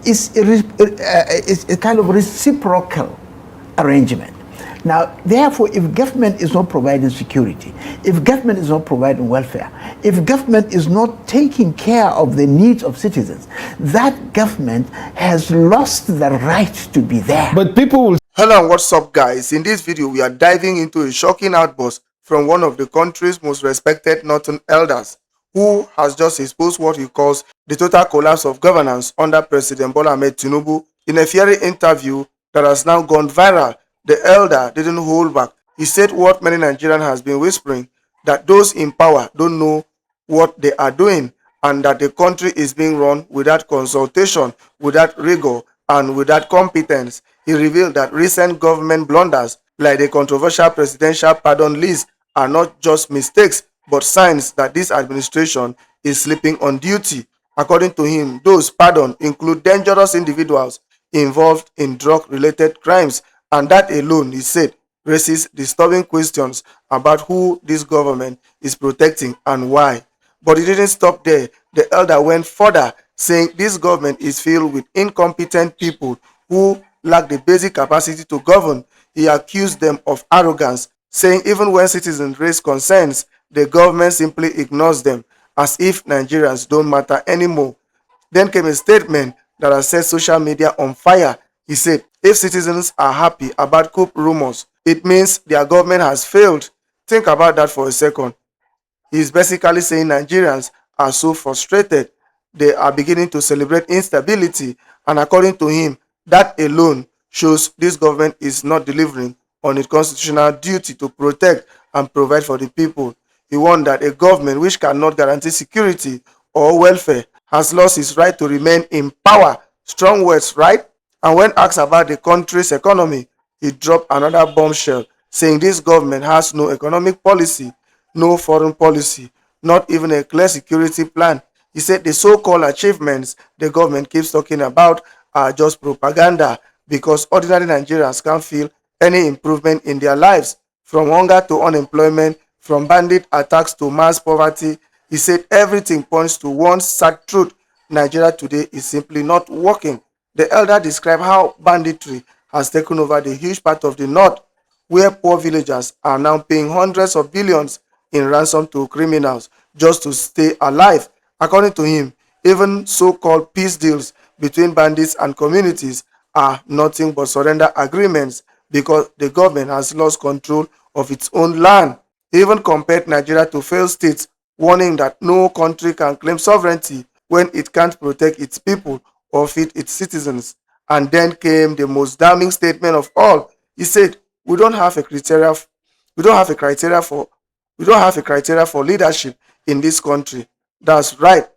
is a kind of reciprocal arrangement. Now, therefore, if government is not providing security, if government is not providing welfare, if government is not taking care of the needs of citizens, that government has lost the right to be there. But people will... Hello and what's up, guys? In this video, we are diving into a shocking outburst from one of the country's most respected northern elders, who has just exposed what he calls the total collapse of governance under President Bola Ahmed Tinubu. In a fiery interview that has now gone viral, the elder didn't hold back. He said what many Nigerians has been whispering, that those in power don't know what they are doing, and that the country is being run without consultation, without rigor, and without competence. He revealed that recent government blunders, like the controversial presidential pardon list, are not just mistakes, but signs that this administration is sleeping on duty. According to him, those pardons include dangerous individuals involved in drug-related crimes, and that alone, he said, raises disturbing questions about who this government is protecting and why. But he didn't stop there. The elder went further, saying this government is filled with incompetent people who lack the basic capacity to govern. He accused them of arrogance, saying even when citizens raise concerns, the government simply ignores them, as if Nigerians don't matter anymore. Then came a statement that has set social media on fire. He said, if citizens are happy about coup rumors, it means their government has failed. Think about that for a second. He's basically saying Nigerians are so frustrated, they are beginning to celebrate instability, and according to him, that alone shows this government is not delivering on its constitutional duty to protect and provide for the people. He warned that a government which cannot guarantee security or welfare has lost its right to remain in power. Strong words, right? And when asked about the country's economy, he dropped another bombshell, saying this government has no economic policy, no foreign policy, not even a clear security plan. He said the so-called achievements the government keeps talking about are just propaganda, because ordinary Nigerians can't feel any improvement in their lives, from hunger to unemployment, from bandit attacks to mass poverty. He said everything points to one sad truth: Nigeria today is simply not working. The elder described how banditry has taken over the huge part of the north, where poor villagers are now paying hundreds of billions in ransom to criminals just to stay alive. According to him, even so-called peace deals between bandits and communities are nothing but surrender agreements, because the government has lost control of its own land. He even compared Nigeria to failed states, warning that no country can claim sovereignty when it can't protect its people or feed its citizens. And then came the most damning statement of all. He said, we don't have a criteria for leadership in this country. That's right.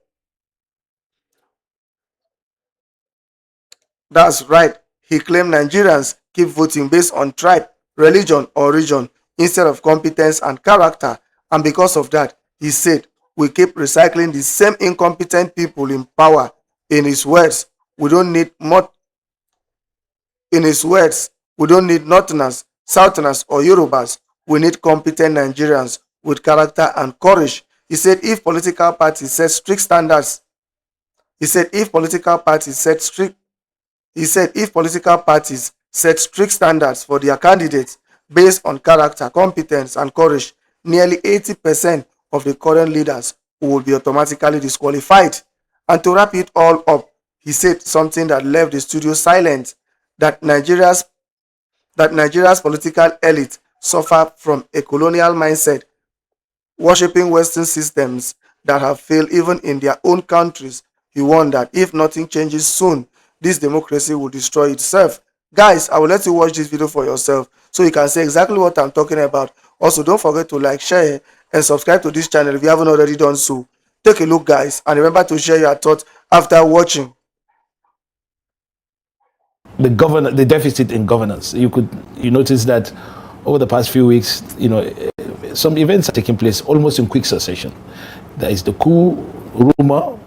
That's right. He claimed Nigerians keep voting based on tribe, religion, or region instead of competence and character. And because of that, he said, we keep recycling the same incompetent people in power. In his words, we don't need Northerners, Southerners, or Yorubas. We need competent Nigerians with character and courage. He said if political parties set strict standards, if political parties set standards for their candidates based on character, competence, and courage, nearly 80% of the current leaders will be automatically disqualified. And to wrap it all up, he said something that left the studio silent, that Nigeria's political elite suffer from a colonial mindset, worshipping Western systems that have failed even in their own countries. He warned that if nothing changes soon, this democracy will destroy itself. Guys, I will let you watch this video for yourself so you can see exactly what I'm talking about. Also, don't forget to like, share, and subscribe to this channel if you haven't already done so. Take a look, guys, and remember to share your thoughts after watching. The deficit in governance. You notice that over the past few weeks, some events are taking place almost in quick succession. There is the coup rumor,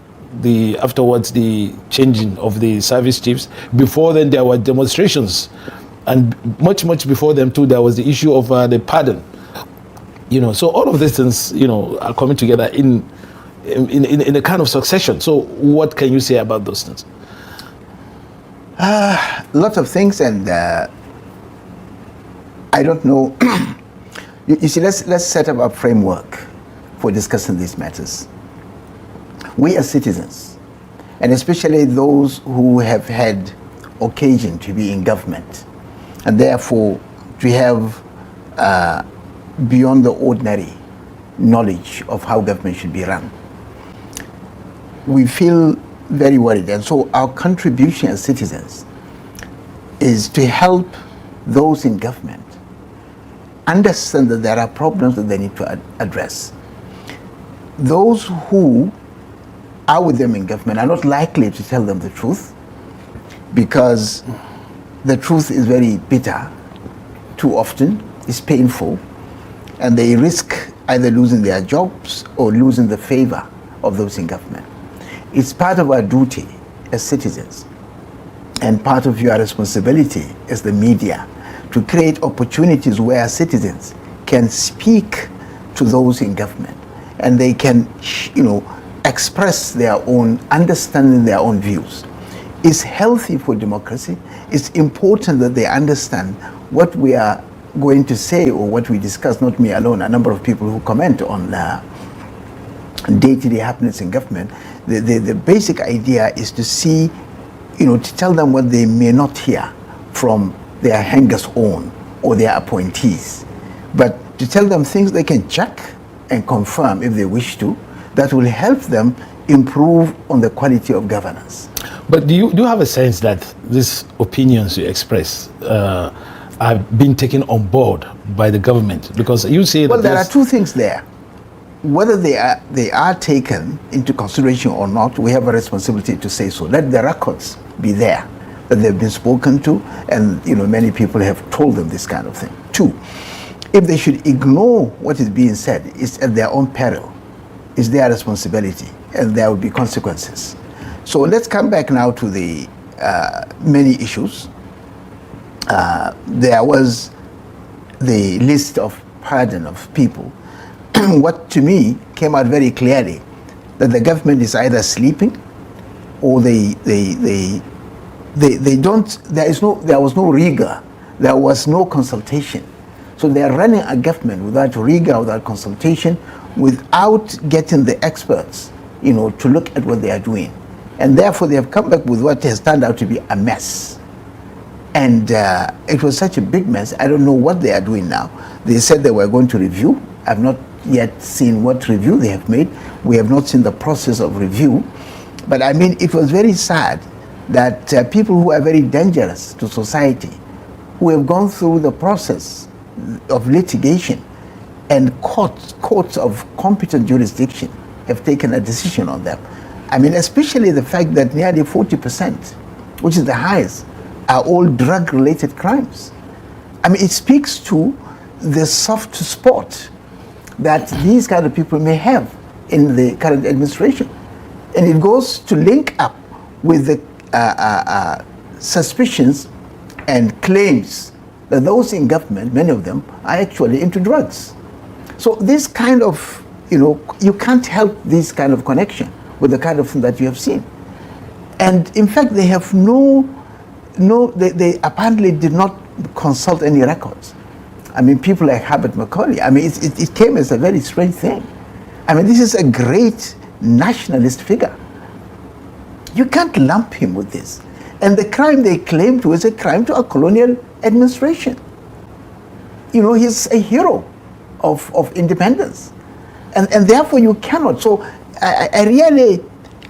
afterwards the changing of the service chiefs. Before then, there were demonstrations, and much before them too, there was the issue of the pardon. So all of these things, are coming together in a kind of succession. So what can you say about those things? Lots of things, and I don't know. You see, let's set up a framework for discussing these matters. We as citizens, and especially those who have had occasion to be in government, and therefore to have beyond the ordinary knowledge of how government should be run, we feel very worried. And so our contribution as citizens is to help those in government understand that there are problems that they need to address. Those who are with them in government are not likely to tell them the truth, because the truth is very bitter too often, it's painful, and they risk either losing their jobs or losing the favor of those in government. It's part of our duty as citizens and part of your responsibility as the media to create opportunities where citizens can speak to those in government, and they can, express their own understanding, their own views. It's healthy for democracy. It's important that they understand what we are going to say or what we discuss, not me alone, a number of people who comment on day-to-day happenings in government. The basic idea is to see, to tell them what they may not hear from their hangers-on or their appointees, but to tell them things they can check and confirm if they wish to, that will help them improve on the quality of governance. But do you have a sense that these opinions you express have been taken on board by the government? Because you say that there are two things there. Whether they are taken into consideration or not, we have a responsibility to say so. Let the records be there, that they've been spoken to, and many people have told them this kind of thing. Two, if they should ignore what is being said, it's at their own peril. It's their responsibility, and there will be consequences. So let's come back now to the many issues. There was the list of pardon of people. What to me came out very clearly, that the government is either sleeping or they don't. There was no rigor. There was no consultation. So they are running a government without rigor, without consultation, without getting the experts, to look at what they are doing. And therefore they have come back with what has turned out to be a mess. And it was such a big mess. I don't know what they are doing now. They said they were going to review. I've not yet seen what review they have made. We have not seen the process of review. But I mean, it was very sad that people who are very dangerous to society, who have gone through the process of litigation, and courts of competent jurisdiction have taken a decision on them. I mean, especially the fact that nearly 40%, which is the highest, are all drug-related crimes. I mean, it speaks to the soft spot that these kind of people may have in the current administration. And it goes to link up with the suspicions and claims that those in government, many of them, are actually into drugs. So this kind of, you can't help this kind of connection with the kind of thing that you have seen. And in fact, they have they apparently did not consult any records. I mean, people like Herbert Macaulay, I mean, it came as a very strange thing. I mean, this is a great nationalist figure. You can't lump him with this. And the crime they claim to is a crime to a colonial administration. He's a hero of independence. And therefore you cannot. So I really,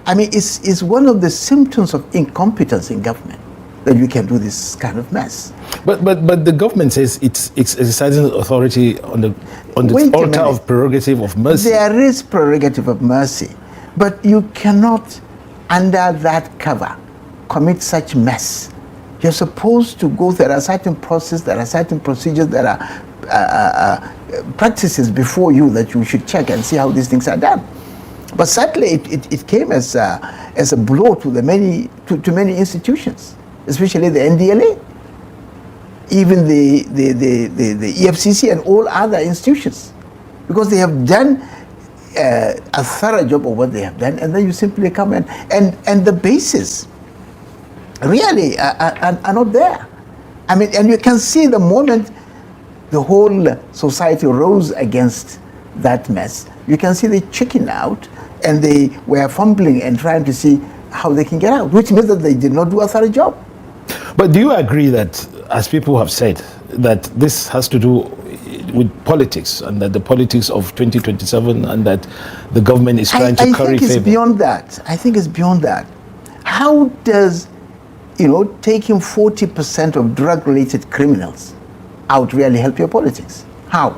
it's one of the symptoms of incompetence in government that we can do this kind of mess. But the government says it's exercising authority on the altar of prerogative of mercy. There is prerogative of mercy, but you cannot, under that cover, commit such mess. You're supposed to go. There are certain processes, there are certain procedures, there are practices before you that you should check and see how these things are done. But sadly, it came as a blow to many institutions, especially the NDLA, even the EFCC and all other institutions, because they have done a thorough job of what they have done, and then you simply come and the basis really are not there. I mean, and you can see the moment the whole society rose against that mess, you can see they chicken out and they were fumbling and trying to see how they can get out, which means that they did not do a thorough job. But do you agree that, as people have said, that this has to do with politics, and that the politics of 2027, and that the government is trying to curry favor? I think it's beyond that. I think it's beyond that. How does, taking 40% of drug-related criminals out really help your politics? How?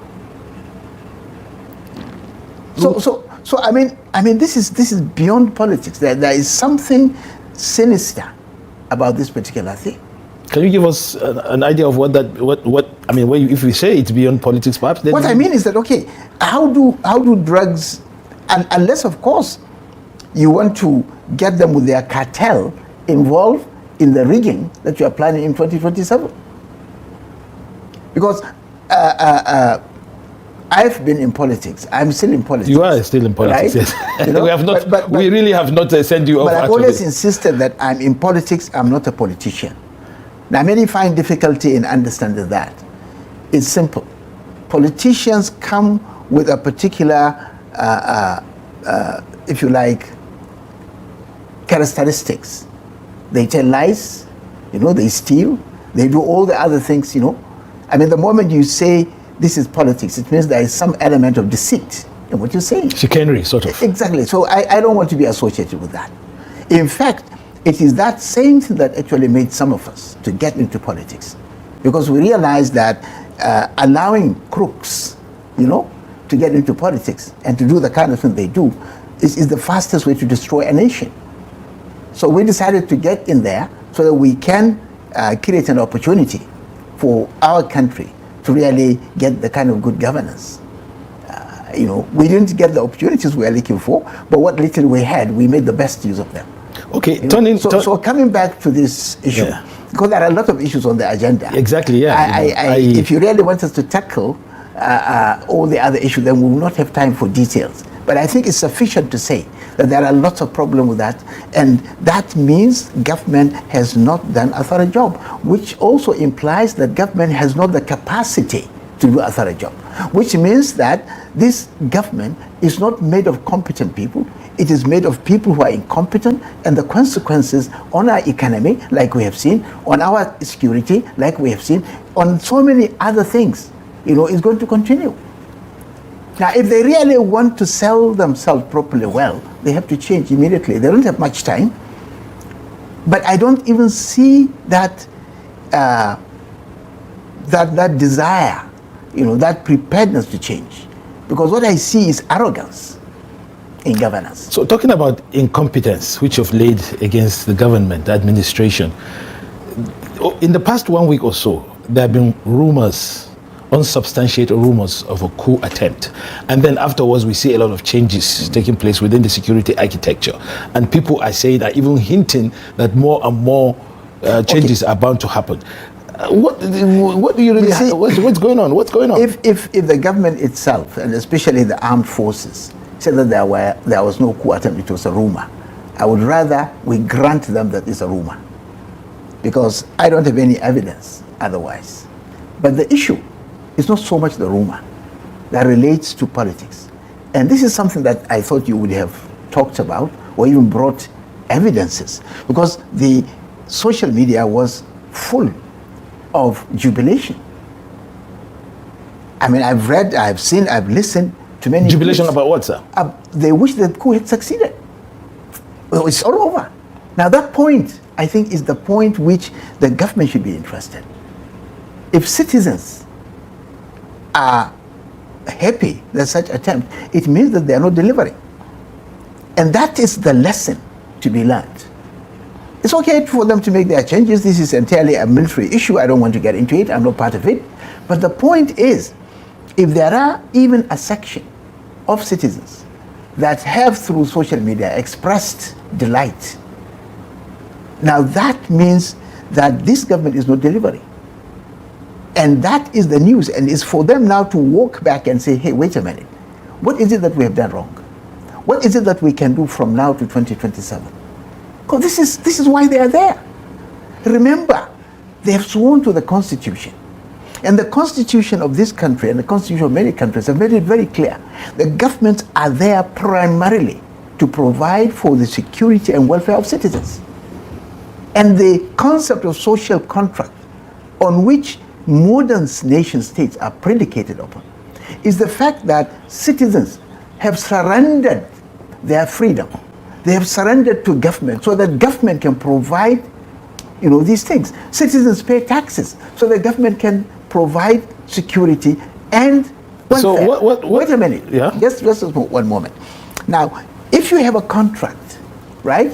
So I mean, this is beyond politics. There is something sinister about this particular thing. Can you give us an idea of if we say it's beyond politics, perhaps? Then what I mean is that, okay, how do drugs, and unless of course you want to get them with their cartel involved in the rigging that you are planning in 2027, because I've been in politics. I'm still in politics. You are still in politics, right? Yes. We have not. We really have not sent you off. But I've always insisted that I'm in politics. I'm not a politician. Now, many find difficulty in understanding that. It's simple. Politicians come with a particular, if you like, characteristics. They tell lies, they steal, they do all the other things, I mean, the moment you say this is politics, it means there is some element of deceit in what you're saying. Chicanery, sort of. Exactly. So I don't want to be associated with that. In fact, it is that same thing that actually made some of us to get into politics, because we realized that allowing crooks, to get into politics and to do the kind of thing they do is the fastest way to destroy a nation. So we decided to get in there so that we can create an opportunity for our country to really get the kind of good governance. We didn't get the opportunities we were looking for, but what little we had, we made the best use of them. Okay, so coming back to this issue, because there are a lot of issues on the agenda. Exactly, yeah. If you really want us to tackle all the other issues, then we will not have time for details. But I think it's sufficient to say that there are lots of problems with that, and that means government has not done a thorough job, which also implies that government has not the capacity to do a thorough job, which means that this government is not made of competent people. It is made of people who are incompetent, and the consequences on our economy, like we have seen, on our security, like we have seen, on so many other things, is going to continue. Now, if they really want to sell themselves properly well, they have to change immediately. They don't have much time. But I don't even see that that desire, that preparedness to change. Because what I see is arrogance in governance. So talking about incompetence, which you've laid against the government, the administration, in the past 1 week or so, there have been rumors, unsubstantiated rumors of a coup attempt. And then afterwards, we see a lot of changes taking place within the security architecture. And people are saying, are even hinting that more and more changes are bound to happen. What do you really see? What's going on? What's going on? If the government itself, and especially the armed forces, said that there was no coup attempt, it was a rumor, I would rather we grant them that it's a rumor, because I don't have any evidence otherwise. But the issue is not so much the rumor that relates to politics. And this is something that I thought you would have talked about or even brought evidences, because the social media was full of jubilation. I mean, I've read, I've seen, I've listened to many jubilation about what, sir? They wish that the coup had succeeded. Well, it's all over. Now that point, I think, is the point which the government should be interested. If citizens are happy that such attempt, it means that they are not delivering. And that is the lesson to be learned. It's okay for them to make their changes. This is entirely a military issue. I don't want to get into it. I'm not part of it. But the point is, if there are even a section of citizens that have, through social media, expressed delight, now that means that this government is not delivering. And that is the news. And it's for them now to walk back and say, hey, wait a minute. What is it that we have done wrong? What is it that we can do from now to 2027? Because this is why they are there. remember, they have sworn to the Constitution. And the Constitution of this country and the Constitution of many countries have made it very clear. The governments are there primarily to provide for the security and welfare of citizens. And the concept of social contract on which modern nation states are predicated upon is the fact that citizens have surrendered their freedom. They have surrendered to government so that government can provide, these things. Citizens pay taxes so the government can provide security and welfare. So what Wait a minute. Yeah. Just one moment. Now, if you have a contract, right,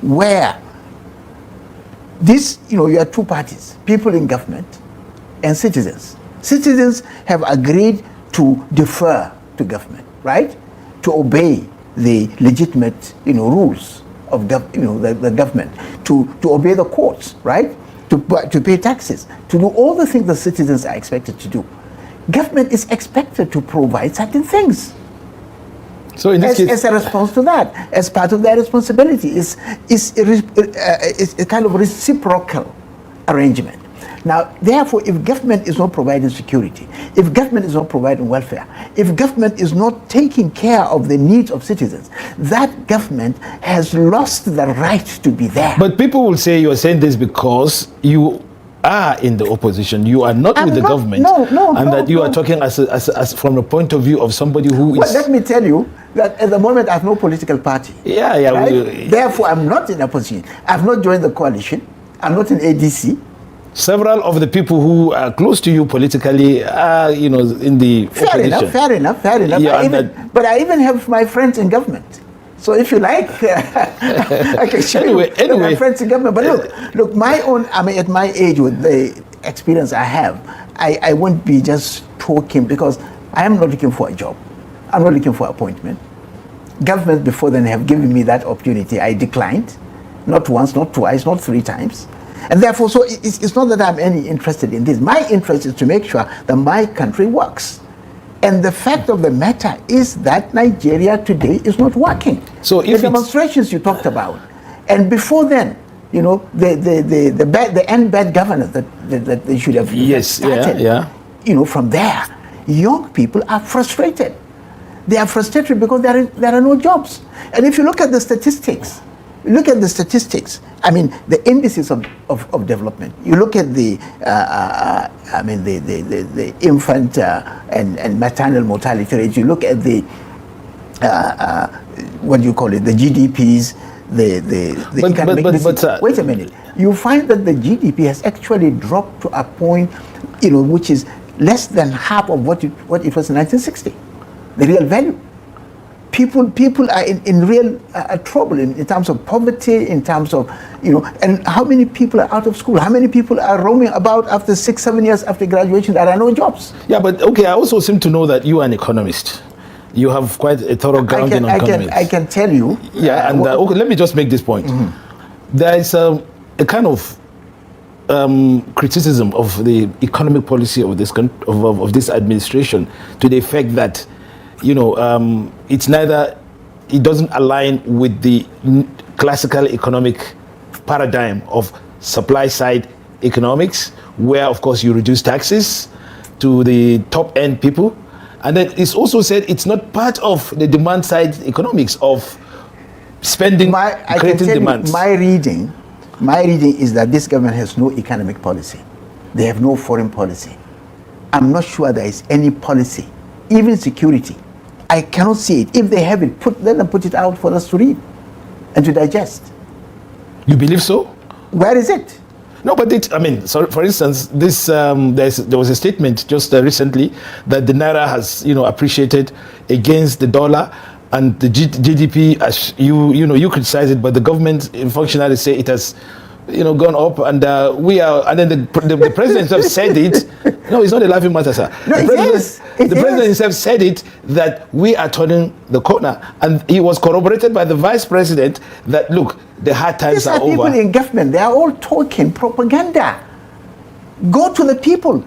where you have two parties, people in government and citizens. Citizens have agreed to defer to government, right, to obey the legitimate, rules of the government, to obey the courts, right, to pay taxes, to do all the things the citizens are expected to do. Government is expected to provide certain things. So in this case, as a response to that, as part of their responsibility, is a kind of reciprocal arrangement. Now, therefore, if government is not providing security, if government is not providing welfare, if government is not taking care of the needs of citizens, that government has lost the right to be there. but people will say you are saying this because you are in the opposition. You are not with the government. And that you are talking as from the point of view of somebody who is... Well, let me tell you that at the moment I have no political party. Yeah. Right? Therefore, I'm not in opposition. I've not joined the coalition. I'm not in ADC. Several of the people who are close to you politically are, in the opposition. Fair enough. Yeah, But I even have my friends in government. So if you like, I can show you my friends in government. But look, at my age, with the experience I have, I won't be just talking because I am not looking for a job. I'm not looking for appointment. Government before then have given me that opportunity. I declined, not once, not twice, not three times. And therefore, so it's not that I'm any interested in this. My interest is to make sure that my country works. And the fact of the matter is that Nigeria today is not working. So the demonstrations you talked about, and before then, the end bad governance that they should have started. From there, young people are frustrated. They are frustrated because there are no jobs. And if you look at the statistics, I mean, the indices of development. You look at the infant and maternal mortality rates. You look at the the GDPs, wait a minute. You find that the GDP has actually dropped to a point, which is less than half of what it was in 1960. The real value. People are in real trouble in terms of poverty, in terms of, and how many people are out of school? How many people are roaming about after 6-7 years after graduation? There are no jobs. Yeah, but okay, I also seem to know that you are an economist. You have quite a thorough grounding on economics. I can tell you. Yeah, and okay, let me just make this point. Mm-hmm. There is a kind of criticism of the economic policy of this administration to the effect that it doesn't align with the classical economic paradigm of supply side economics, where of course you reduce taxes to the top end people. And then it's also said it's not part of the demand side economics of spending, creating demands. My reading is that this government has no economic policy. They have no foreign policy. I'm not sure there is any policy, even security. I cannot see it. If they have it, let them put it out for us to read and to digest. You believe so? Where is it? No, but for instance, there was a statement just recently that the naira has, appreciated against the dollar, and the GDP, as you criticize it, but the government functionaries say it has, gone up, and and then the president himself said it. No, it's not a laughing matter, sir. No, the president himself said it, that we are turning the corner, and he was corroborated by the vice president that, look, the hard times are over. These are people in government. They are all talking propaganda. Go to the people.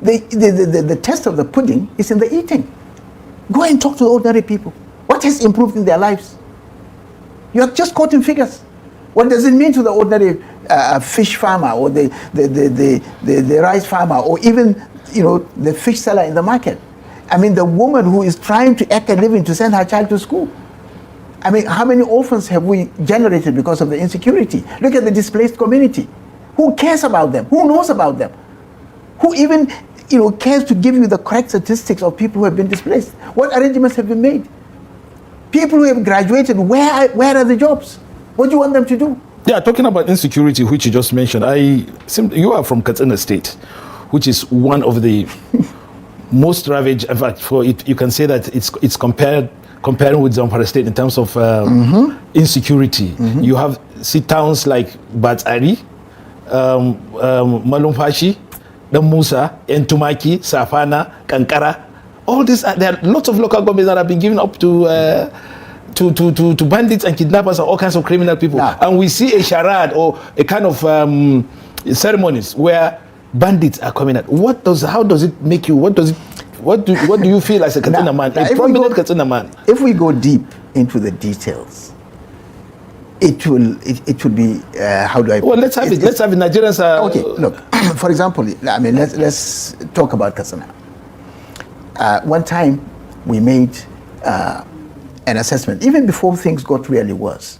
The test of the pudding is in the eating. Go and talk to the ordinary people. What has improved in their lives? You are just quoting figures. What does it mean to the ordinary fish farmer or the rice farmer or even, the fish seller in the market. I mean, the woman who is trying to eke a living to send her child to school. I mean, how many orphans have we generated because of the insecurity? Look at the displaced community. Who cares about them? Who knows about them? Who even, cares to give you the correct statistics of people who have been displaced? What arrangements have been made? People who have graduated, where are the jobs? What do you want them to do? Yeah, talking about insecurity, which you just mentioned, you are from Katsina State, which is one of the most ravaged. In fact, you can say that it's comparing with Zamfara State in terms of insecurity. You have towns like Batsari, Malumfashi, Musa, Entumaki, Safana, Kankara. All these, there are lots of local governments that have been given up to bandits and kidnappers and all kinds of criminal people. Now, and we see a charade or a kind of ceremonies where bandits are coming out. How does it make you? What do you feel as a Katsina man, a prominent Katsina man? If we go deep into the details, it will be how do I? Well, let's have it. Let's have it. Nigerians are okay. Look, for example, I mean, let's talk about Katsina. One time we made an assessment, even before things got really worse.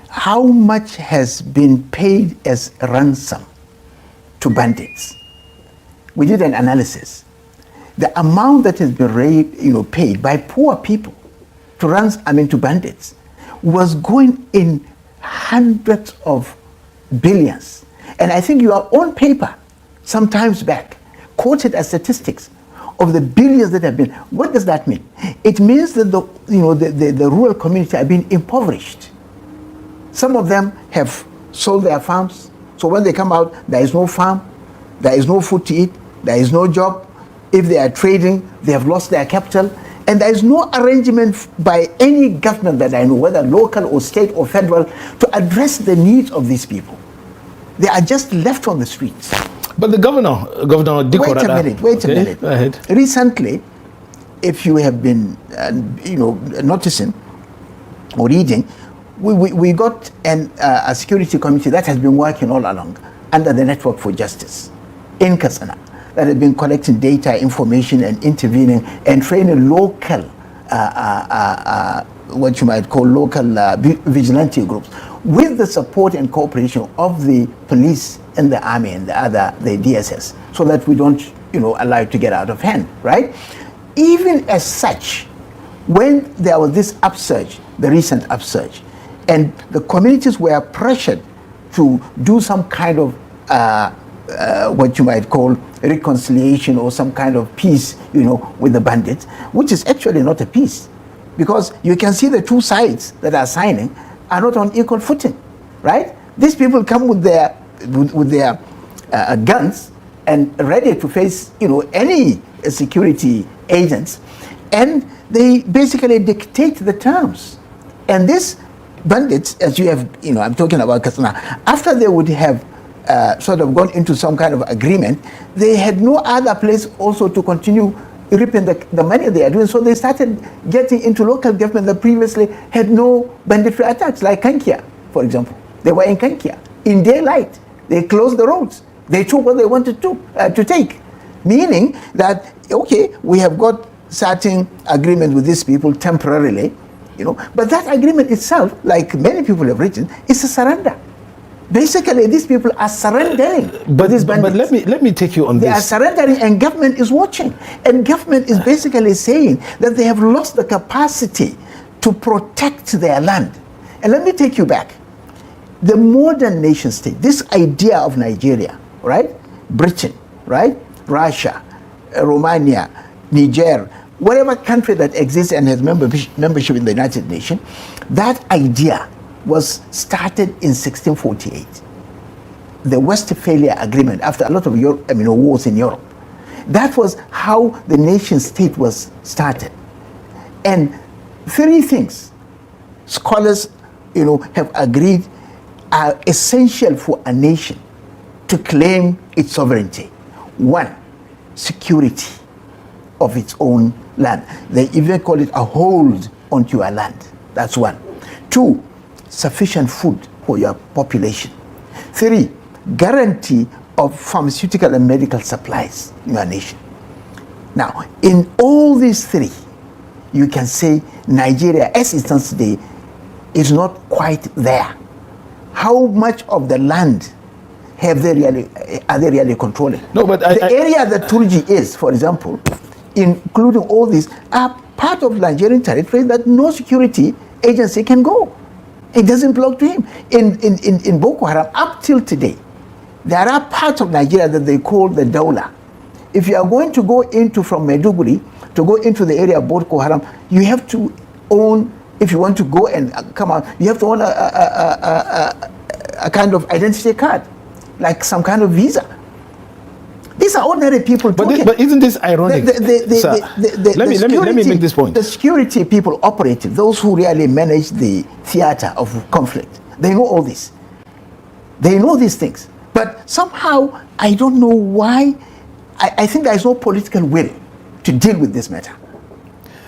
How much has been paid as ransom to bandits? We did an analysis. The amount that has been paid by poor people to bandits was going in hundreds of billions. And I think your own paper, some times back, quoted as statistics of the billions that have been. What does that mean? It means that the rural community have been impoverished. Some of them have sold their farms, so when they come out, there is no farm, there is no food to eat, there is no job. If they are trading, they have lost their capital, and there is no arrangement by any government that I know, whether local or state or federal, to address the needs of these people. They are just left on the streets. But the governor Diko. Wait a minute. Go ahead. Recently, if you have been, noticing or reading, we got a security committee that has been working all along under the Network for Justice in Katsina, that has been collecting data, information, and intervening and training local, what you might call local vigilante groups, with the support and cooperation of the police and the army and the DSS, so that we don't, allow it to get out of hand, right? Even as such, when there was this upsurge, the recent upsurge, and the communities were pressured to do some kind of what you might call reconciliation or some kind of peace, with the bandits, which is actually not a peace, because you can see the two sides that are signing are not on equal footing, right? These people come with their guns and ready to face, any security agents, and they basically dictate the terms. And these bandits, as you have, I'm talking about Katsina, after they would have sort of gone into some kind of agreement, they had no other place also to continue reaping the money they are doing. So they started getting into local government that previously had no banditry attacks, like Kankia, for example. They were in Kankia in daylight. They closed the roads. They took what they wanted to take, meaning that, okay, we have got certain agreement with these people temporarily, but that agreement itself, like many people have written, is a surrender. Basically, these people are surrendering. But let me take you on this. They are surrendering, and government is watching. And government is basically saying that they have lost the capacity to protect their land. And let me take you back. The modern nation state, this idea of Nigeria, right? Britain, right? Russia, Romania, Niger, whatever country that exists and has membership in the United Nations, that idea was started in 1648. The Westphalia Agreement, after a lot of wars in Europe. That was how the nation state was started. And three things scholars, have agreed are essential for a nation to claim its sovereignty. One, security of its own land. They even call it a hold onto your land. That's one. Two, sufficient food for your population. 3, guarantee of pharmaceutical and medical supplies in your nation. Now, in all these 3, you can say Nigeria, as it stands today, is not quite there. How much of the land are they really controlling? No, but the area that Turji is, for example, including all these, are part of Nigerian territory that no security agency can go. It doesn't belong to him. In Boko Haram, up till today, there are parts of Nigeria that they call the Daula. If you are going to go into from Maiduguri to go into the area of Boko Haram, you have to own, if you want to go and come out, you have to own a kind of identity card, like some kind of visa. These are ordinary people talking. But isn't this ironic? Let me make this point. The security people operated, those who really manage the theater of conflict, they know all this. They know these things. But somehow, I don't know why, I think there is no political will to deal with this matter.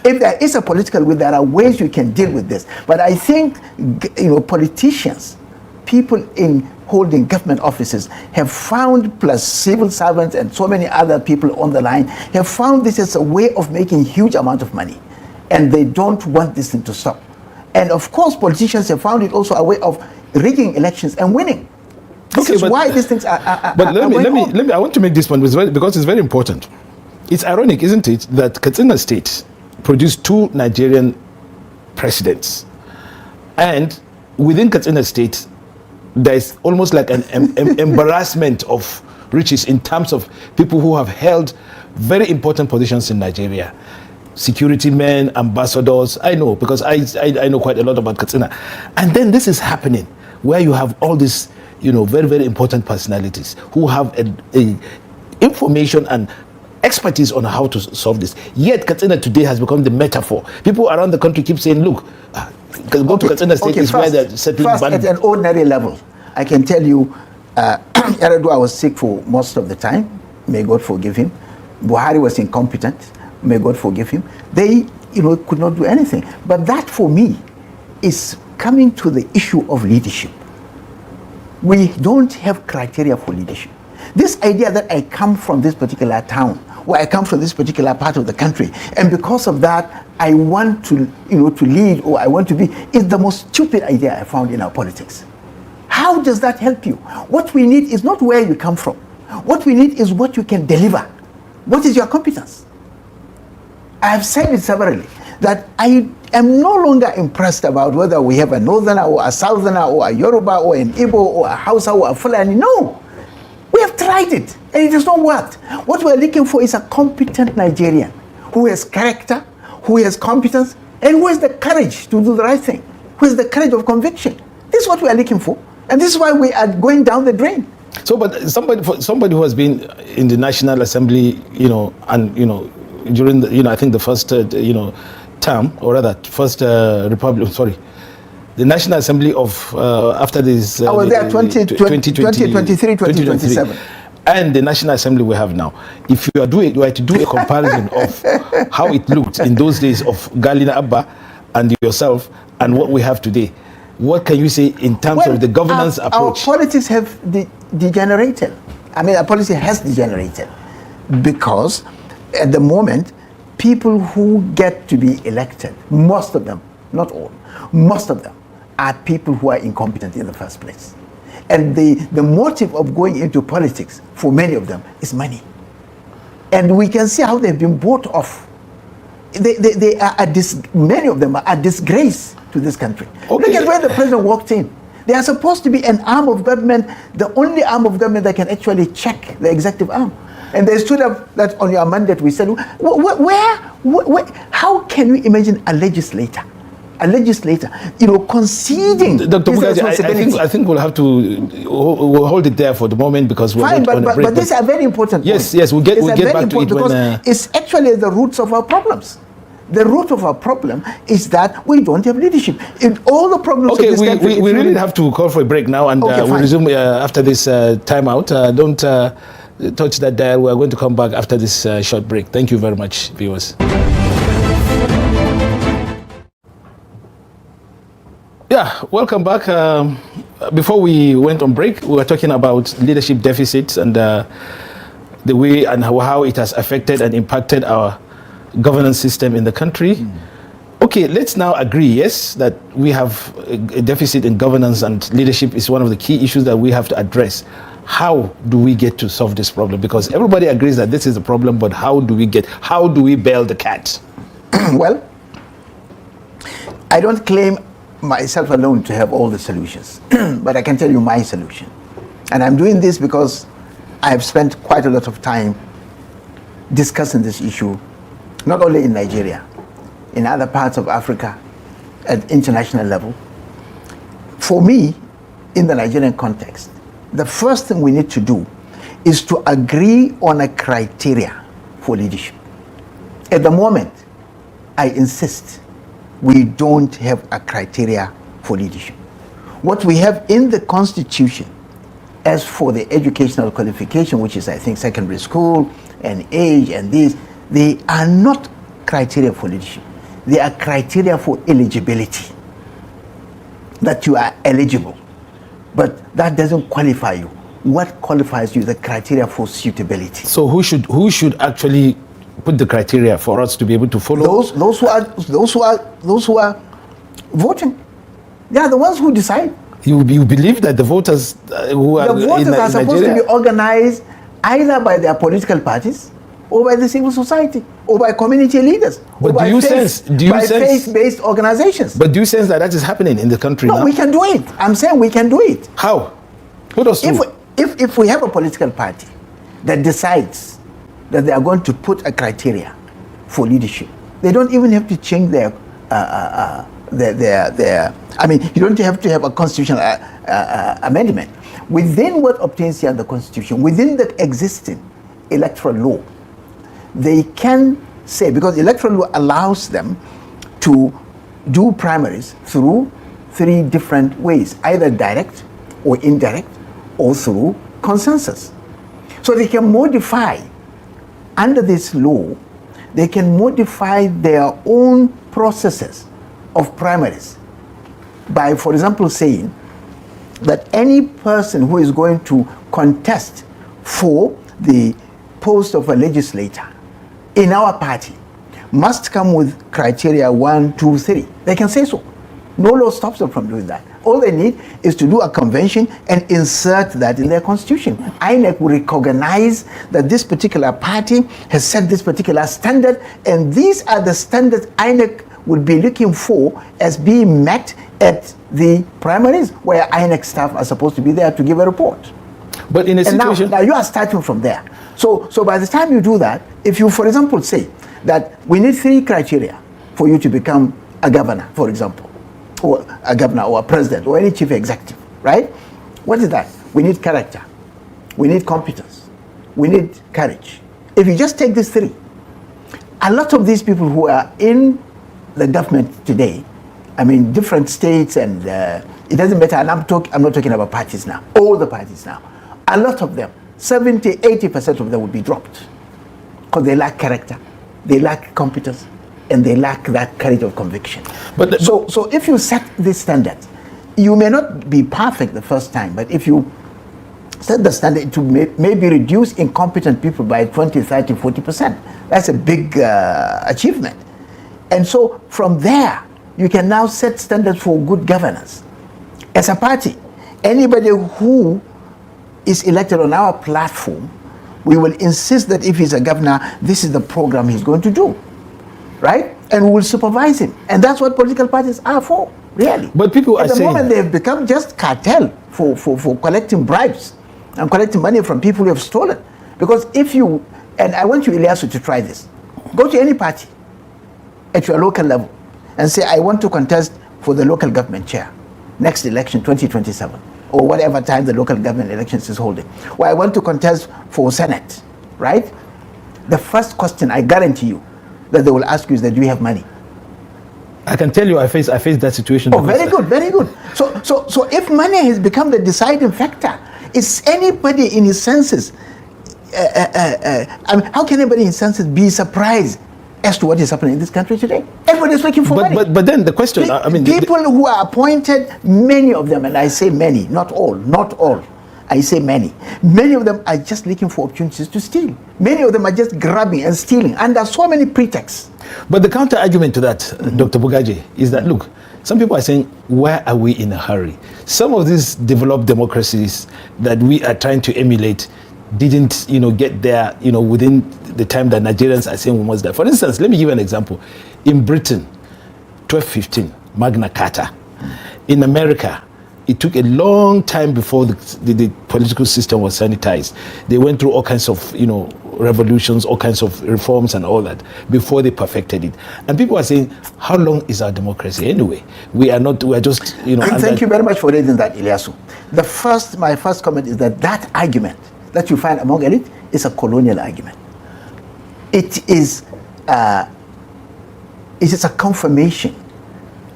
If there is a political will, there are ways you can deal with this. But I think, politicians, people in holding government offices have found, plus civil servants and so many other people on the line, have found this as a way of making huge amount of money. And they don't want this thing to stop. And of course, politicians have found it also a way of rigging elections and winning. This is why these things are let me, I want to make this point because it's very important. It's ironic, isn't it, that Katsina State produced 2 Nigerian presidents. And within Katsina State, there's almost like an embarrassment of riches in terms of people who have held very important positions in Nigeria. Security men, ambassadors, I know, because I know quite a lot about Katsina. And then this is happening, where you have all these, very, very important personalities who have a information and expertise on how to solve this. Yet Katsina today has become the metaphor. People around the country keep saying, look, go to Katsina State is where they're settling. First, at an ordinary level, I can tell you, Yar'Adua was sick for most of the time. May God forgive him. Buhari was incompetent. May God forgive him. They, could not do anything. But that, for me, is coming to the issue of leadership. We don't have criteria for leadership. This idea that I come from this particular town, or I come from this particular part of the country, and because of that, I want to, to lead, or I want to be, is the most stupid idea I found in our politics. How does that help you? What we need is not where you come from. What we need is what you can deliver. What is your competence? I have said it severally, that I am no longer impressed about whether we have a northerner or a southerner or a Yoruba or an Igbo or a Hausa or a Fulani. No. We have tried it and it has not worked. What we're looking for is a competent Nigerian who has character, who has competence, and who has the courage to do the right thing, who has the courage of conviction. This is what we are looking for. And this is why we are going down the drain. So, but somebody who has been in the National Assembly, and, during the, I think the first, term, or rather, first republic, sorry, the National Assembly of, after this... I was there 2023, 2027. And the National Assembly we have now. If you are to do a comparison of how it looked in those days of Galina Abba and yourself and what we have today, what can you say in terms of the governance approach? Our politics have degenerated. I mean, our policy has degenerated because at the moment, people who get to be elected, most of them, not all, most of them are people who are incompetent in the first place. And the motive of going into politics for many of them is money. And we can see how they've been bought off. They are many of them are a disgrace to this country. Okay. Look at where the president walked in. They are supposed to be an arm of government, the only arm of government that can actually check the executive arm. And they stood up that on your mandate, we said, how can you imagine a legislator, conceding Dr. this Bugaji, responsibility? I think we'll have to we'll hold it there for the moment because we're on a break. But this is a very important point. Yes, we'll get back to it when... It's actually the roots of our problems. The root of our problem is that we don't have leadership. In all the problems of this country... We really have to call for a break now, and we'll resume after this timeout. Don't touch that dial. We're going to come back after this short break. Thank you very much, viewers. Yeah, welcome back. before we went on break, we were talking about leadership deficits and the way and how it has affected and impacted our governance system in the country. Okay, let's now agree, yes, that we have a deficit in governance and leadership is one of the key issues that we have to address. How do we get to solve this problem? Because everybody agrees that this is a problem, but how do we bail the cat? Well, I don't claim myself alone to have all the solutions, but I can tell you my solution. And I'm doing this because I've spent quite a lot of time discussing this issue, not only in Nigeria, in other parts of Africa, at international level. For me, in the Nigerian context, the first thing we need to do is to agree on a criteria for leadership. At the moment, I insist, we don't have a criteria for leadership. What we have in the Constitution, as for the educational qualification, which is, I think, secondary school and age and these, they are not criteria for leadership. They are criteria for eligibility, that you are eligible. But that doesn't qualify you. What qualifies you? The criteria for suitability. So who should actually put the criteria for us to be able to follow? Those who are voting. They are the ones who decide. You believe that the voters who are the voters are supposed to be organized either by their political parties or by the civil society or by community leaders or by faith-based organizations. But do you sense that is happening in the country now? No, we can do it. I'm saying we can do it. How? Put us through. If we have a political party that decides that they are going to put a criteria for leadership, they don't even have to change their I mean, you don't have to have a constitutional amendment. Within what obtains here in the Constitution, within the existing electoral law, they can say, because electoral law allows them to do primaries through 3 different ways, either direct or indirect or through consensus. So they can modify, under this law, they can modify their own processes of primaries by, for example, saying that any person who is going to contest for the post of a legislator in our party must come with criteria 1, 2, 3. They can say so. No law stops them from doing that. All they need is to do a convention and insert that in their constitution. INEC will recognize that this particular party has set this particular standard, and these are the standards INEC would be looking for as being met at the primaries, where INEC staff are supposed to be there to give a report. But in a situation... Now you are starting from there. So by the time you do that, if you, for example, say that we need 3 criteria for you to become a governor, for example, or a governor or a president or any chief executive, right? What is that? We need character. We need competence. We need courage. If you just take these 3, a lot of these people who are in the government today, I mean, different states, and it doesn't matter, and I'm not talking about parties now, all the parties now, a lot of them, 70-80% of them will be dropped because they lack character, they lack competence, and they lack that courage of conviction. So if you set this standard, you may not be perfect the first time, but if you set the standard to maybe reduce incompetent people by 20, 30, 40%, that's a big achievement. And so from there, you can now set standards for good governance. As a party, anybody who is elected on our platform, we will insist that if he's a governor, this is the program he's going to do, right? And we will supervise him. And that's what political parties are for, really. But people are saying... At the moment, they have become just cartel for collecting bribes and collecting money from people who have stolen. Because if you, and I want you, Ilyasu, to try this. Go to any party at your local level and say, I want to contest for the local government chair next election, 2027, or whatever time the local government elections is holding. Or I want to contest for Senate, right? The first question, I guarantee you, that they will ask you is that, do you have money? I can tell you I face that situation. Oh, very good, very good. So if money has become the deciding factor, is anybody in his senses, I mean, how can anybody in his senses be surprised as to what is happening in this country today. Everybody is looking for money. But then the question, I mean... People who are appointed, many of them, and I say many, not all, I say many. Many of them are just looking for opportunities to steal. Many of them are just grabbing and stealing, and there are so many pretexts. But the counter argument to that, Dr. Bugaji, is that, look, some people are saying, why are we in a hurry? Some of these developed democracies that we are trying to emulate didn't, get there, within the time that Nigerians are saying we must die. For instance, let me give you an example. In Britain, 1215, Magna Carta. In America, it took a long time before the political system was sanitized. They went through all kinds of, revolutions, all kinds of reforms and all that before they perfected it. And people are saying, how long is our democracy anyway? We are just, And thank you very much for raising that, Ilyasu. My first comment is that argument that you find among elite is a colonial argument. It is a confirmation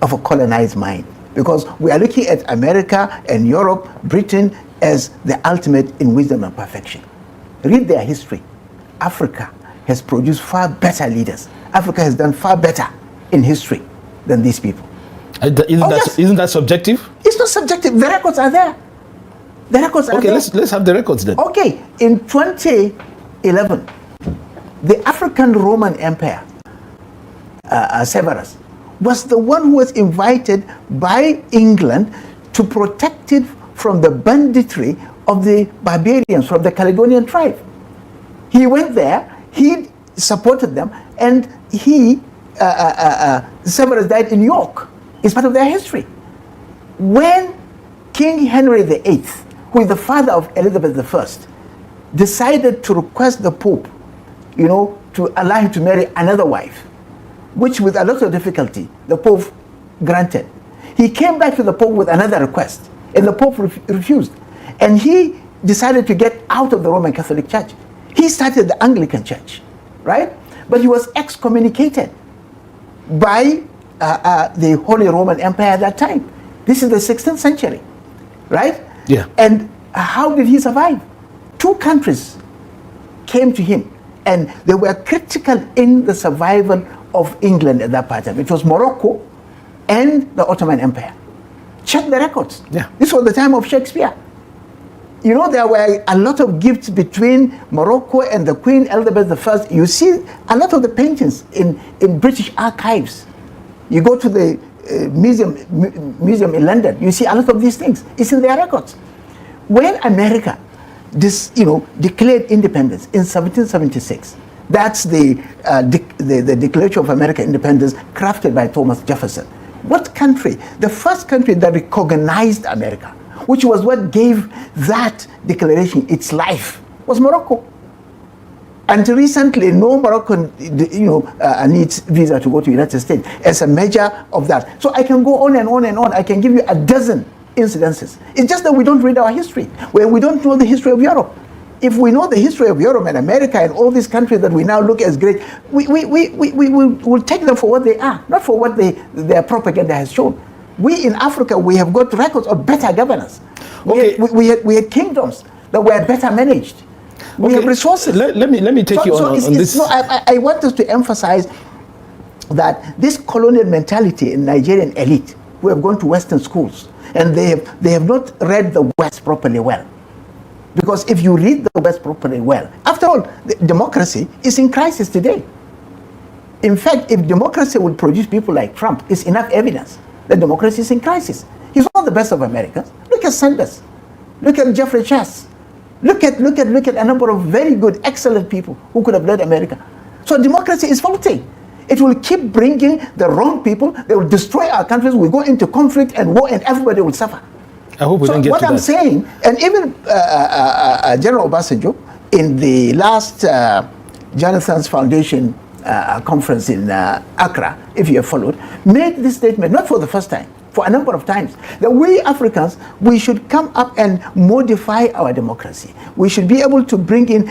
of a colonized mind, because we are looking at America and Europe, Britain, as the ultimate in wisdom and perfection. Read their history. Africa has produced far better leaders. Africa has done far better in history than these people. Isn't that subjective? It's not subjective. The records are there. The records are there. Okay, let's have the records then. Okay, in 2011, the African Roman Empire, Severus, was the one who was invited by England to protect it from the banditry of the barbarians from the Caledonian tribe. He went there, he supported them, and Severus died in York. It's part of their history. When King Henry VIII, who is the father of Elizabeth I, decided to request the Pope, to allow him to marry another wife, which with a lot of difficulty, the Pope granted. He came back to the Pope with another request, and the Pope refused. And he decided to get out of the Roman Catholic Church. He started the Anglican Church, right? But he was excommunicated by the Holy Roman Empire at that time. This is the 16th century, right? Yeah. And how did he survive? 2 countries came to him, and they were critical in the survival of England at that time. It was Morocco and the Ottoman Empire. Check the records. Yeah. This was the time of Shakespeare. There were a lot of gifts between Morocco and the Queen Elizabeth I. You see a lot of the paintings in British archives. You go to the museum in London, you see a lot of these things. It's in their records. When America declared independence in 1776, that's the Declaration of American Independence crafted by Thomas Jefferson. What country, the first country that recognized America, which was what gave that declaration its life, was Morocco. Until recently, no Moroccan needs visa to go to the United States as a measure of that. So I can go on and on and on. I can give you a dozen incidences. It's just that we don't read our history, where we don't know the history of Europe. If we know the history of Europe and America and all these countries that we now look as great, we will take them for what they are, not for what their propaganda has shown. We in Africa, we have got records of better governance. We had kingdoms that were better managed. We have resources. Let me take you on this. No, I want us to emphasize that this colonial mentality in Nigerian elite, who have gone to Western schools, and they have not read the West properly well. Because if you read the West properly well, after all, democracy is in crisis today. In fact, if democracy would produce people like Trump, it's enough evidence that democracy is in crisis. He's not the best of Americans. Look at Sanders. Look at Jeffrey Chase. Look at a number of very good, excellent people who could have led America. So democracy is faulty. It will keep bringing the wrong people. They will destroy our countries. We go into conflict and war, and everybody will suffer. I hope we don't get to that. What I'm saying, and even General Obasanjo, in the last Jonathan's Foundation conference in Accra, if you have followed, made this statement, not for the first time, for a number of times, that we Africans, we should come up and modify our democracy. We should be able to bring in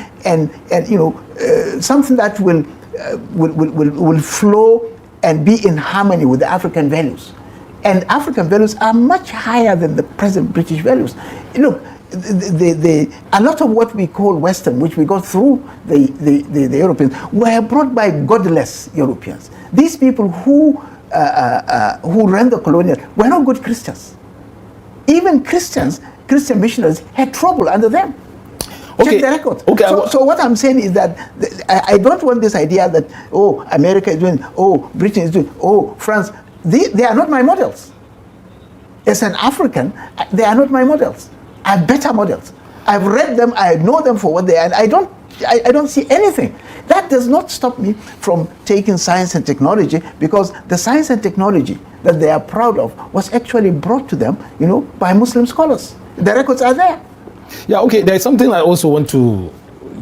something that will flow and be in harmony with the African values. And African values are much higher than the present British values. Look, a lot of what we call Western, which we got through the Europeans, were brought by godless Europeans. These people who ran the colonial were not good Christians. Even Christian missionaries had trouble under them. Okay. Check the record. Okay. So what I'm saying is that I don't want this idea that, oh, America is doing, oh, Britain is doing, oh, France. They are not my models. As an African, they are not my models. I have better models. I've read them, I know them for what they are, and I don't see anything. That does not stop me from taking science and technology, because the science and technology that they are proud of was actually brought to them, by Muslim scholars. The records are there. Yeah, okay, there's something I also want to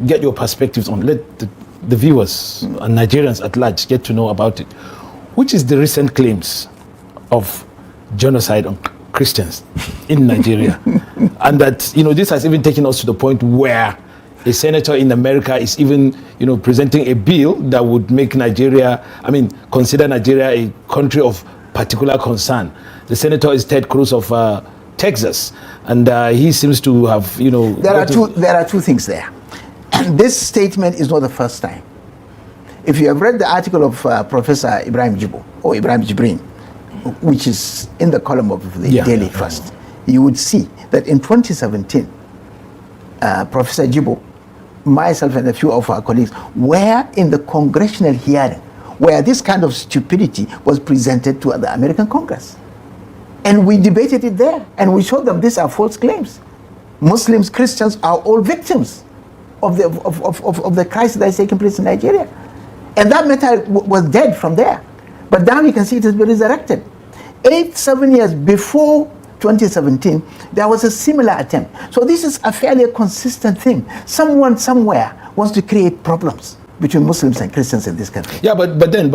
get your perspectives on. Let the viewers and Nigerians at large get to know about it. Which is the recent claims of genocide on Christians in Nigeria? And that, this has even taken us to the point where a senator in America is even, presenting a bill that would make consider Nigeria a country of particular concern. The senator is Ted Cruz of Texas, and he seems to have, There are two things there. And this statement is not the first time. If you have read the article of Professor Ibrahim Jibo, or Ibrahim Jibrin, which is in the column of the Daily Trust, you would see that in 2017, Professor Jibo, myself and a few of our colleagues were in the congressional hearing where this kind of stupidity was presented to the American Congress. And we debated it there, and we showed them these are false claims. Muslims, Christians are all victims of the crisis that is taking place in Nigeria. And that matter was dead from there. But now you can see it has been resurrected. 7 years before 2017, there was a similar attempt. So this is a fairly consistent thing. Someone somewhere wants to create problems between Muslims and Christians in this country. Yeah, but then,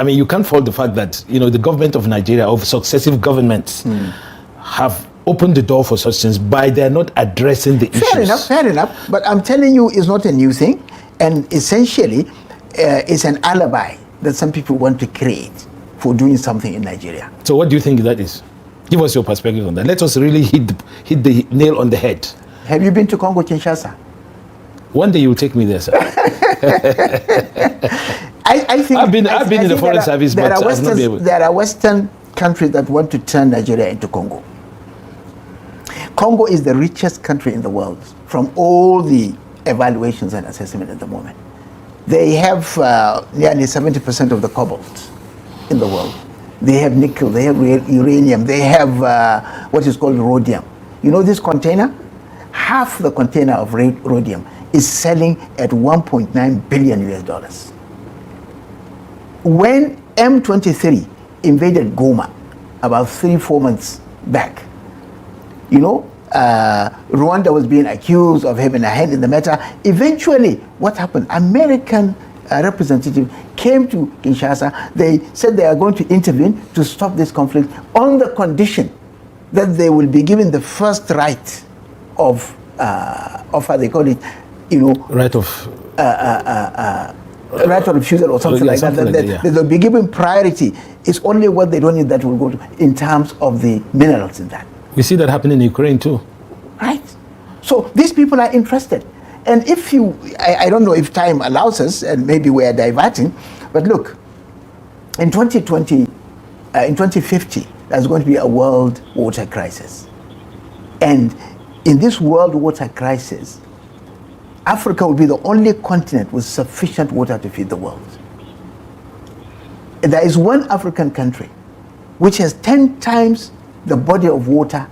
you can't fault the fact that, the government of Nigeria, of successive governments, have opened the door for such things by they're not addressing the issues. Fair enough. But I'm telling you, it's not a new thing. And essentially, it's an alibi that some people want to create for doing something in Nigeria. So what do you think that is? Give us your perspective on that. Let us really hit the nail on the head. Have you been to Congo Kinshasa? One day you'll take me there, sir. I think I've been in the foreign service, but I've not been able. There are Western countries that want to turn Nigeria into Congo. Congo is the richest country in the world from all the evaluations and assessment at the moment. They have nearly 70% of the cobalt in the world. They have nickel, they have uranium, they have what is called rhodium. This container? Half the container of rhodium is selling at $1.9 billion US. When M23 invaded Goma about 3-4 months back, Rwanda was being accused of having a hand in the matter. Eventually, what happened? American representative came to Kinshasa. They said they are going to intervene to stop this conflict on the condition that they will be given the first right of how they call it, right of right of refusal or something like that. They'll be given priority. It's only what they don't need that will go to, in terms of the minerals in that. We see that happening in Ukraine too. Right. So these people are interested. And if I don't know if time allows us, and maybe we are diverting, but look, in 2050, there's going to be a world water crisis. And in this world water crisis, Africa will be the only continent with sufficient water to feed the world. And there is one African country which has 10 times the body of water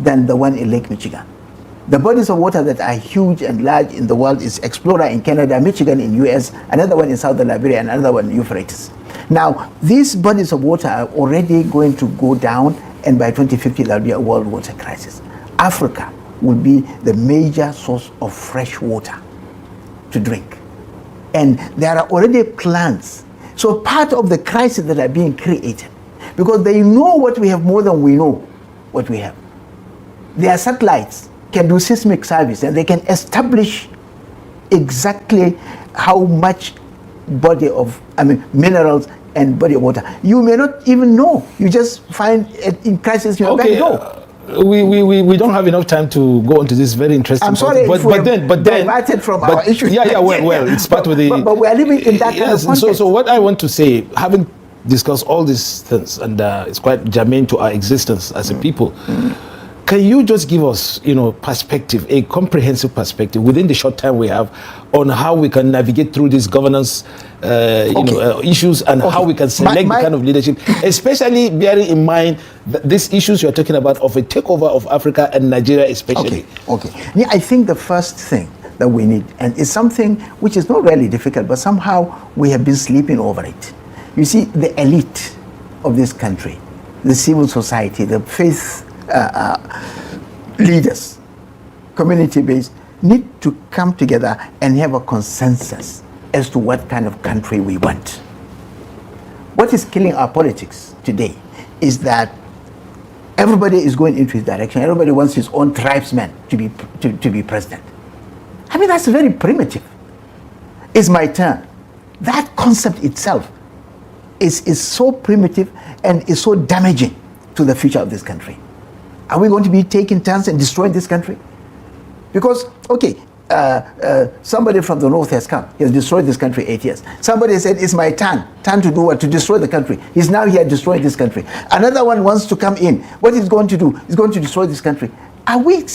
than the one in Lake Michigan. The bodies of water that are huge and large in the world is Explorer in Canada, Michigan in US, another one in Southern Liberia, and another one in Euphrates. Now, these bodies of water are already going to go down, and by 2050 there will be a world water crisis. Africa will be the major source of fresh water to drink. And there are already plans. So part of the crisis that are being created, because they know what we have more than we know what we have. Their satellites can do seismic service, and they can establish exactly how much body of minerals and body of water. You may not even know. You just find it in crisis in your back door. we don't have enough time to go into this very interesting. I'm sorry, but then diverted from our issue. Yeah, well, it's part of the. But we are living in that kind of context. So what I want to say, having discussed all these things, and it's quite germane to our existence as a people. Can you just give us, perspective, a comprehensive perspective within the short time we have on how we can navigate through these governance issues and how we can select the kind of leadership, especially bearing in mind that these issues you're talking about of a takeover of Africa and Nigeria especially. Okay. Yeah, I think the first thing that we need, and it's something which is not really difficult, but somehow we have been sleeping over it. You see, the elite of this country, the civil society, the faith leaders, community-based, need to come together and have a consensus as to what kind of country we want. What is killing our politics today is that everybody is going into his direction. Everybody wants his own tribesman to be president. I mean, that's very primitive. It's my turn. That concept itself is so primitive and is so damaging to the future of this country. Are we going to be taking turns and destroying this country? Because, somebody from the north has come. He has destroyed this country 8 years. Somebody said, it's my turn to do what? To destroy the country. He's now here destroying this country. Another one wants to come in. What he's going to do? He's going to destroy this country. Are we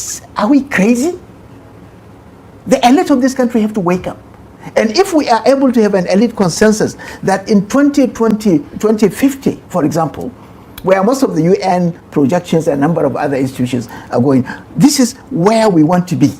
crazy? The elite of this country have to wake up. And if we are able to have an elite consensus that in 2050, for example, where most of the UN projections and a number of other institutions are going, this is where we want to be.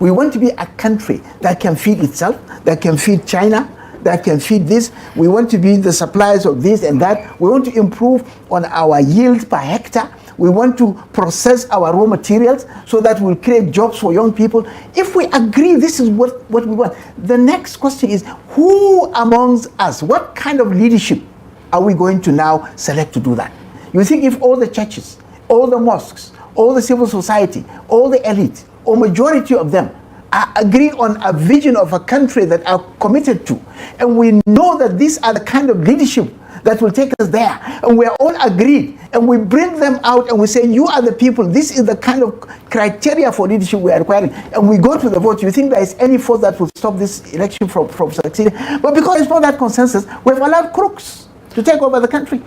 We want to be a country that can feed itself, that can feed China, that can feed this. We want to be the suppliers of this and that. We want to improve on our yield per hectare. We want to process our raw materials so that we'll create jobs for young people. If we agree this is what we want, the next question is, who amongst us, what kind of leadership are we going to now select to do that? You think if all the churches, all the mosques, all the civil society, all the elite, or majority of them are agreeing on a vision of a country that are committed to, and we know that these are the kind of leadership that will take us there, and we are all agreed, and we bring them out and we say, you are the people, this is the kind of criteria for leadership we are requiring, and we go to the vote, you think there is any force that will stop this election from succeeding? But because there's not that consensus, we've allowed crooks to take over the country.